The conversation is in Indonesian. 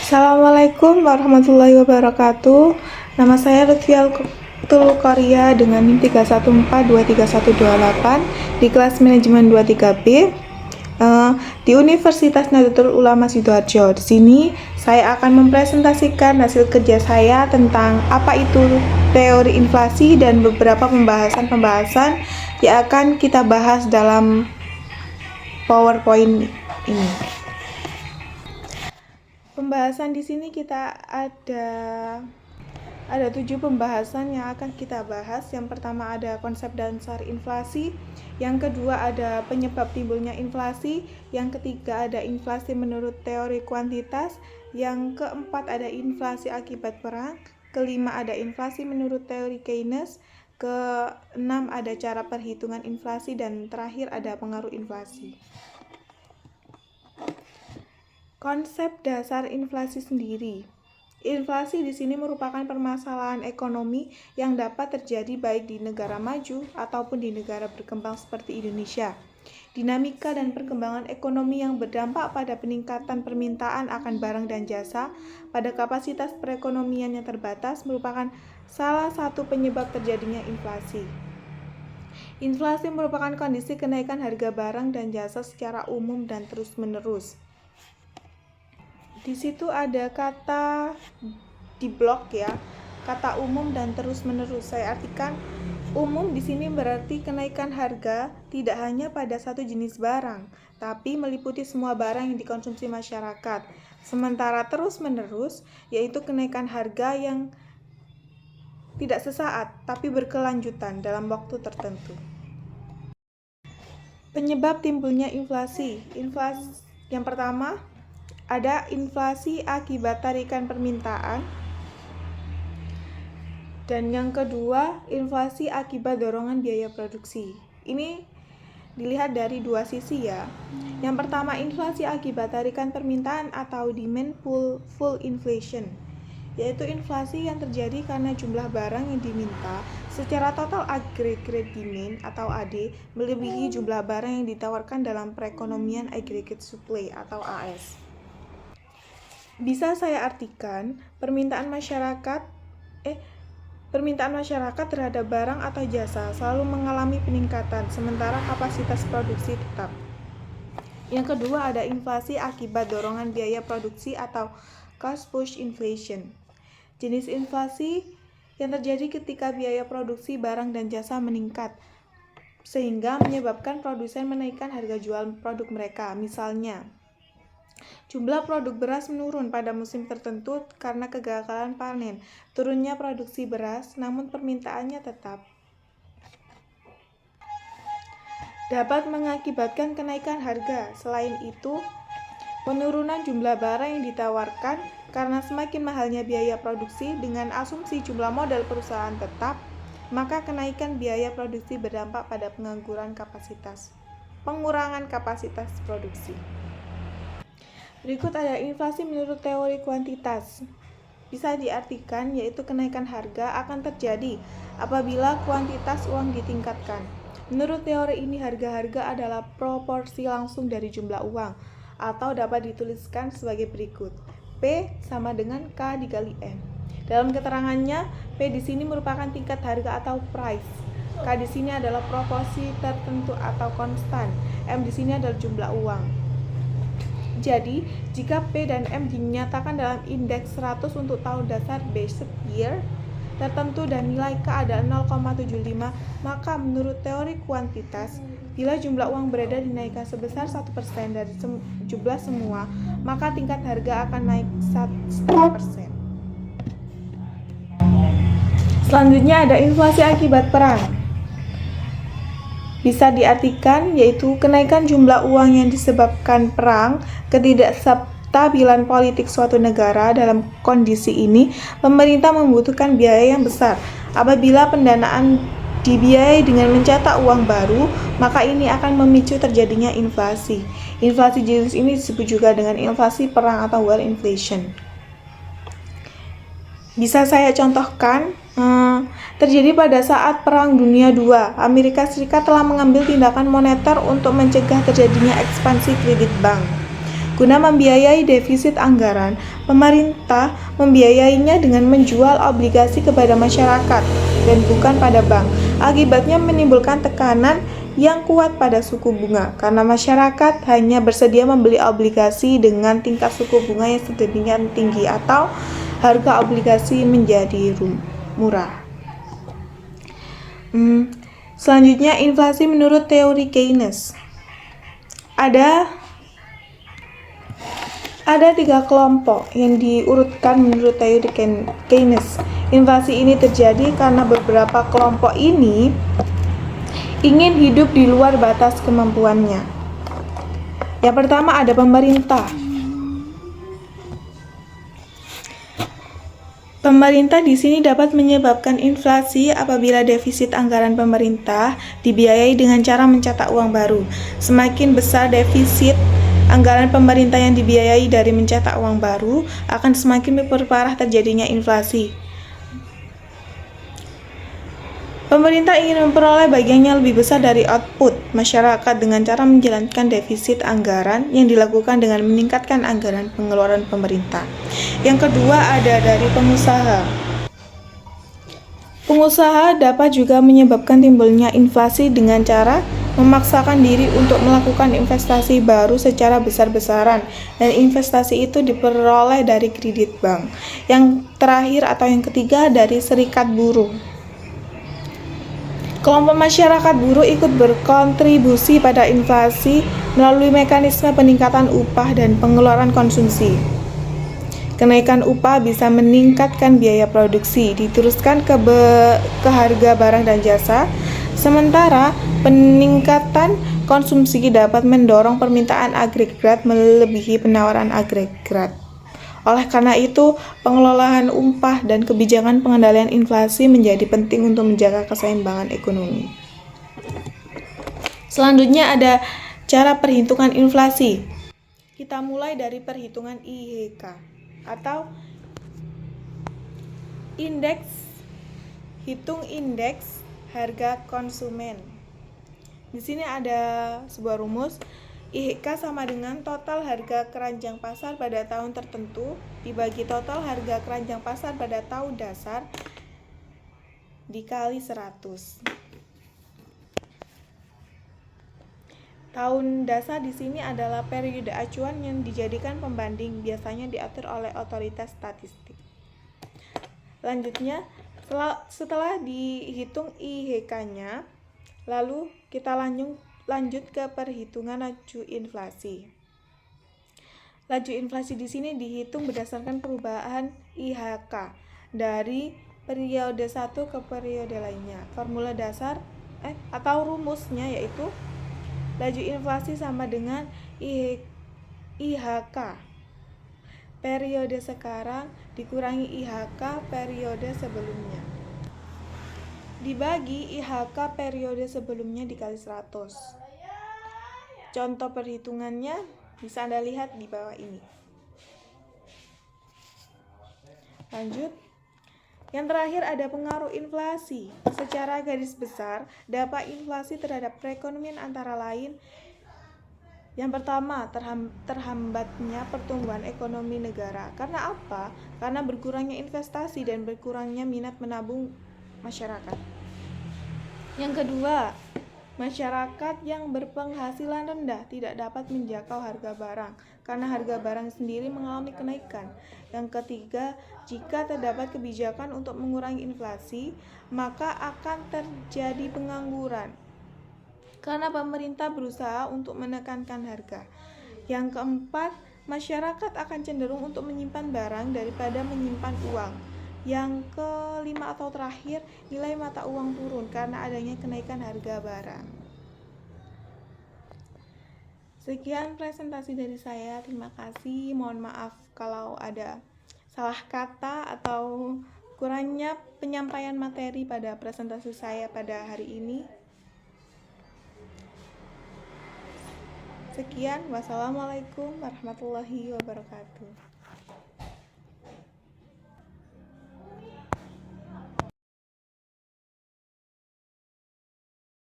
Assalamualaikum warahmatullahi wabarakatuh. Nama saya Lutfial Korea dengan NIM 3142328 di kelas manajemen 23B di Universitas Nahdlatul Ulama Sidoarjo. Di sini saya akan mempresentasikan hasil kerja saya tentang apa itu teori inflasi dan beberapa pembahasan yang akan kita bahas dalam PowerPoint ini. Pembahasan di sini kita ada 7 pembahasan yang akan kita bahas. Yang pertama ada konsep dasar inflasi, yang kedua ada penyebab timbulnya inflasi, yang ketiga ada inflasi menurut teori kuantitas, yang keempat ada inflasi akibat perang, kelima ada inflasi menurut teori Keynes, keenam ada cara perhitungan inflasi, dan terakhir ada pengaruh inflasi. Konsep dasar inflasi sendiri. Inflasi di sini merupakan permasalahan ekonomi yang dapat terjadi baik di negara maju ataupun di negara berkembang seperti Indonesia. Dinamika dan perkembangan ekonomi yang berdampak pada peningkatan permintaan akan barang dan jasa pada kapasitas perekonomian yang terbatas merupakan salah satu penyebab terjadinya inflasi. Inflasi merupakan kondisi kenaikan harga barang dan jasa secara umum dan terus-menerus. Di situ ada kata di blok ya, kata umum dan terus-menerus. Saya artikan umum di sini berarti kenaikan harga tidak hanya pada satu jenis barang, tapi meliputi semua barang yang dikonsumsi masyarakat. Sementara terus-menerus yaitu kenaikan harga yang tidak sesaat, tapi berkelanjutan dalam waktu tertentu. Penyebab timbulnya inflasi. Yang pertama ada inflasi akibat tarikan permintaan, dan yang kedua inflasi akibat dorongan biaya produksi. Ini dilihat dari dua sisi ya. Yang pertama inflasi akibat tarikan permintaan atau demand pull inflation, yaitu inflasi yang terjadi karena jumlah barang yang diminta secara total aggregate demand atau AD melebihi jumlah barang yang ditawarkan dalam perekonomian aggregate supply atau AS. Bisa saya artikan permintaan masyarakat terhadap barang atau jasa selalu mengalami peningkatan sementara kapasitas produksi tetap. Yang kedua ada inflasi akibat dorongan biaya produksi atau cost push inflation. Jenis inflasi yang terjadi ketika biaya produksi barang dan jasa meningkat sehingga menyebabkan produsen menaikkan harga jual produk mereka. Misalnya jumlah produk beras menurun pada musim tertentu karena kegagalan panen, turunnya produksi beras, namun permintaannya tetap. Dapat mengakibatkan kenaikan harga. Selain itu, penurunan jumlah barang yang ditawarkan karena semakin mahalnya biaya produksi dengan asumsi jumlah modal perusahaan tetap, maka kenaikan biaya produksi berdampak pada pengurangan kapasitas produksi. Berikut ada inflasi menurut teori kuantitas. Bisa diartikan yaitu kenaikan harga akan terjadi apabila kuantitas uang ditingkatkan. Menurut teori ini harga-harga adalah proporsi langsung dari jumlah uang atau dapat dituliskan sebagai berikut. P sama dengan K dikali M. Dalam keterangannya, P di sini merupakan tingkat harga atau price. K di sini adalah proporsi tertentu atau konstan. M di sini adalah jumlah uang. Jadi, jika P dan M dinyatakan dalam indeks 100 untuk tahun dasar basic year tertentu dan nilai K adalah 0,75, maka menurut teori kuantitas, bila jumlah uang beredar dinaikkan sebesar 1% dari jumlah semua, maka tingkat harga akan naik 1,5%. Selanjutnya ada inflasi akibat perang. Bisa diartikan yaitu kenaikan jumlah uang yang disebabkan perang, ketidakstabilan politik suatu negara. Dalam kondisi ini, pemerintah membutuhkan biaya yang besar. Apabila pendanaan dibiayai dengan mencetak uang baru, maka ini akan memicu terjadinya inflasi. Inflasi jenis ini disebut juga dengan inflasi perang atau war inflation. Bisa saya contohkan, terjadi pada saat Perang Dunia II. Amerika Serikat telah mengambil tindakan moneter untuk mencegah terjadinya ekspansi kredit bank. Guna membiayai defisit anggaran, pemerintah membiayainya dengan menjual obligasi kepada masyarakat dan bukan pada bank. Akibatnya menimbulkan tekanan yang kuat pada suku bunga karena masyarakat hanya bersedia membeli obligasi dengan tingkat suku bunga yang sedemikian tinggi atau harga obligasi menjadi murah. Selanjutnya, inflasi menurut teori Keynes. Ada 3 kelompok yang diurutkan menurut teori Keynes. Inflasi ini terjadi karena beberapa kelompok ini ingin hidup di luar batas kemampuannya. Yang pertama ada pemerintah. Pemerintah di sini dapat menyebabkan inflasi apabila defisit anggaran pemerintah dibiayai dengan cara mencetak uang baru. Semakin besar defisit anggaran pemerintah yang dibiayai dari mencetak uang baru, akan semakin memperparah terjadinya inflasi. Pemerintah ingin memperoleh bagian yang lebih besar dari output masyarakat dengan cara menjalankan defisit anggaran yang dilakukan dengan meningkatkan anggaran pengeluaran pemerintah. Yang kedua ada dari pengusaha. Pengusaha dapat juga menyebabkan timbulnya inflasi dengan cara memaksakan diri untuk melakukan investasi baru secara besar-besaran, dan investasi itu diperoleh dari kredit bank. Yang terakhir atau yang ketiga dari serikat buruh. Kelompok masyarakat buruh ikut berkontribusi pada inflasi melalui mekanisme peningkatan upah dan pengeluaran konsumsi. Kenaikan upah bisa meningkatkan biaya produksi, diteruskan ke harga barang dan jasa, sementara peningkatan konsumsi dapat mendorong permintaan agregat melebihi penawaran agregat. Oleh karena itu, pengelolaan upah dan kebijakan pengendalian inflasi menjadi penting untuk menjaga keseimbangan ekonomi. Selanjutnya ada cara perhitungan inflasi. Kita mulai dari perhitungan IHK atau indeks harga konsumen. Di sini ada sebuah rumus. IHK sama dengan total harga keranjang pasar pada tahun tertentu dibagi total harga keranjang pasar pada tahun dasar dikali 100. Tahun dasar di sini adalah periode acuan yang dijadikan pembanding, biasanya diatur oleh otoritas statistik. Lanjutnya, setelah dihitung IHK-nya, lalu kita lanjut ke perhitungan laju inflasi. Laju inflasi di sini dihitung berdasarkan perubahan IHK dari periode satu ke periode lainnya. Formula dasar atau rumusnya yaitu laju inflasi sama dengan IHK periode sekarang dikurangi IHK periode sebelumnya dibagi IHK periode sebelumnya dikali 100. Contoh perhitungannya bisa Anda lihat di bawah ini. Lanjut. Yang terakhir ada pengaruh inflasi. Secara garis besar, dampak inflasi terhadap perekonomian antara lain: yang pertama, terhambatnya pertumbuhan ekonomi negara. Karena apa? Karena berkurangnya investasi dan berkurangnya minat menabung masyarakat. Yang kedua, masyarakat yang berpenghasilan rendah tidak dapat menjangkau harga barang karena harga barang sendiri mengalami kenaikan. Yang ketiga, jika terdapat kebijakan untuk mengurangi inflasi, maka akan terjadi pengangguran karena pemerintah berusaha untuk menekankan harga. Yang keempat, masyarakat akan cenderung untuk menyimpan barang daripada menyimpan uang. Yang kelima atau terakhir, nilai mata uang turun karena adanya kenaikan harga barang. Sekian presentasi dari saya. Terima kasih. Mohon maaf kalau ada salah kata atau kurangnya penyampaian materi pada presentasi saya pada hari ini. Sekian, wassalamualaikum warahmatullahi wabarakatuh.